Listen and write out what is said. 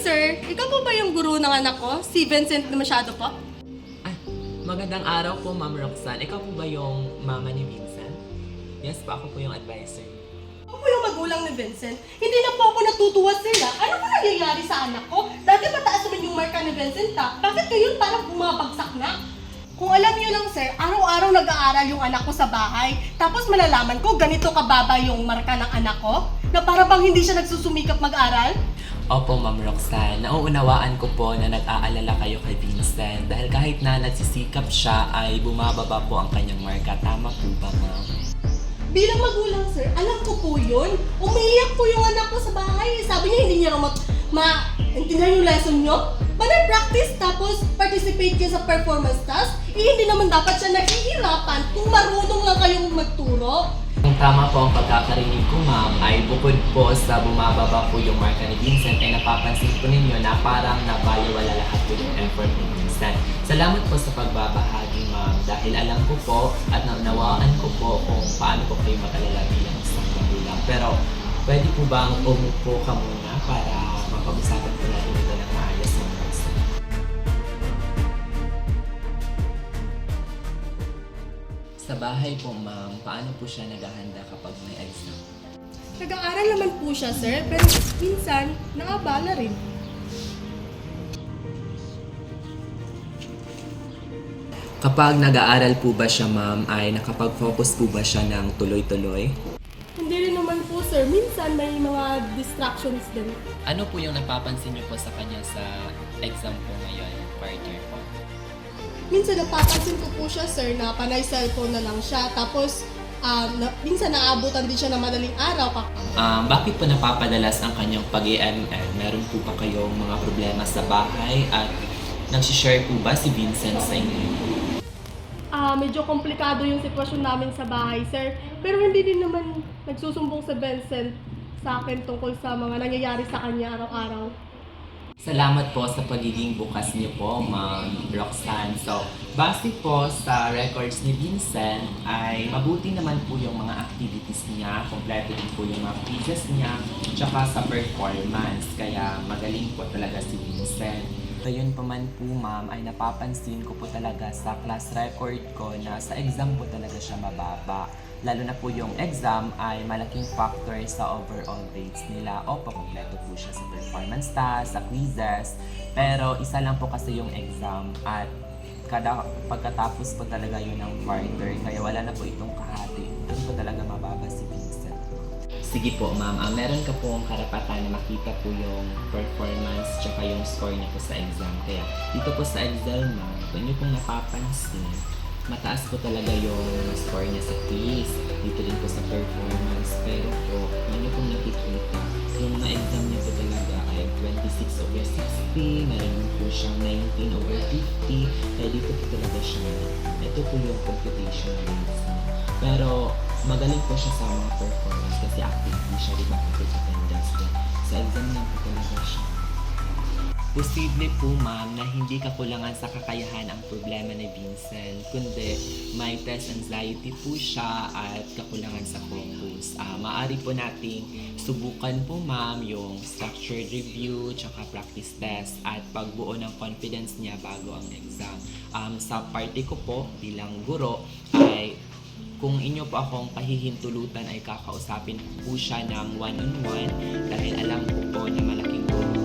sir. Ikaw po ba yung guro ng anak ko? Si Vincent na masyado po? Ay, magandang araw po, Ma'am Roxanne. Ikaw po ba yung mama ni Vincent? Yes po, ako po yung advisor. Ako po yung magulang ni Vincent. Hindi na po ako natutuwa sila. Ano po nangyayari sa anak ko? Dati mataas naman yung marka ni Vincent ha. Bakit ngayon parang bumabagsak na? Kung alam niyo lang sir, araw-araw nag-aaral yung anak ko sa bahay. Tapos malalaman ko ganito kababa yung marka ng anak ko? Na para bang hindi siya nagsusumikap mag-aral? Opo, Ma'am Roxanne. Nauunawaan ko po na nag-aalala kayo kay Vincent dahil kahit na nagsisikap siya ay bumababa po ang kanyang marka. Tama po ba, Ma'am? Bilang magulang sir, alam ko po yun. Umiiyak po yung anak ko sa bahay. Sabi niya hindi niya raw maintindihan yung lesson niyo. Para practice tapos participate niya sa performance task, hindi naman dapat siya nahihirapan kung marunong lang kayong magturo. Kung tama po ang pagkakarinig ko, Ma'am, ay bukod po sa bumababa po yung marka ni Vincent ay napapansin po ninyo na parang nabaliwala lahat po yung effort ni Vincent. Salamat po sa pagbabahagi, Ma'am, dahil alam ko po at naunawaan ko po kung paano po kayo makalala bilang isang magulang. Pero pwede po bang umupo ka muna para mapag-usapan po natin ito ng maayos ng Roxanne? Sa bahay po, Ma'am, paano po siya naghahanda kapag may exam? Nag-aaral naman po siya sir, pero minsan nakabala rin. Kapag nag-aaral po ba siya, Ma'am, ay nakapag-focus po ba siya ng tuloy-tuloy? Hindi rin naman po sir, minsan may mga distractions din. Ano po yung napapansin niyo po sa kanya sa exam po ngayon, partner po? Minsan napapansin ko po siya sir na panay cellphone na lang siya. Tapos minsan naabutan din siya ng madaling araw. Bakit po napapadalas ang kanyang pag-EML? Meron po ba kayong mga problema sa bahay at nagsishare po ba si Vincent sa inyo? Medyo komplikado yung sitwasyon namin sa bahay sir. Pero hindi din naman nagsusumbong si Vincent sa akin tungkol sa mga nangyayari sa kanya araw-araw. Salamat po sa pagiging bukas niyo po, Ma'am Roxanne. So, base po sa records ni Vincent, ay mabuti naman po yung mga activities niya, kompleto din po yung mga quizzes niya, tsaka sa performance. Kaya magaling po talaga si Vincent. Gayun pa man po, Ma'am, ay napapansin ko po talaga sa class record ko na sa exam po talaga siya mababa. Lalo na po yung exam ay malaking factor sa overall grades nila. Opo, kompleto po siya sa performance task, sa quizzes. Pero isa lang po kasi yung exam at pagkatapos po talaga yun ng quarter. Kaya wala na po itong kahati. Doon po talaga mababa si Vincent. Sige po, Ma'am. Meron ka pong karapatan na makita po yung performance tsaka yung score niya po sa exam. Kaya dito po sa Excel, Ma'am, kung niyo pong napapansin, mataas po talaga yung score niya sa quiz. Dito din po sa performance. Pero po, yun niyo pong nakikita. Yung mga exam niya po talaga ay 26 over 60. Meron po siyang 19 over 50. Kaya dito po talaga siya. Ito po yung computation rates niya. Pero magaling po siya sa mga performance kasi active po siya, di ba? Active attendance din. Sa exam lang po talaga siya. Posible po, Ma'am, na hindi kakulangan sa kakayahan ang problema ni Vincent, kundi may test anxiety po siya at kakulangan sa focus. Maaari po nating subukan po, Ma'am, yung structured review, tsaka practice test at pagbuo ng confidence niya bago ang exam. Sa party ko po, bilang guro, ay kung inyo po akong pahihintulutan ay kakausapin po siya ng one-on-one dahil alam ko po na malaking tulong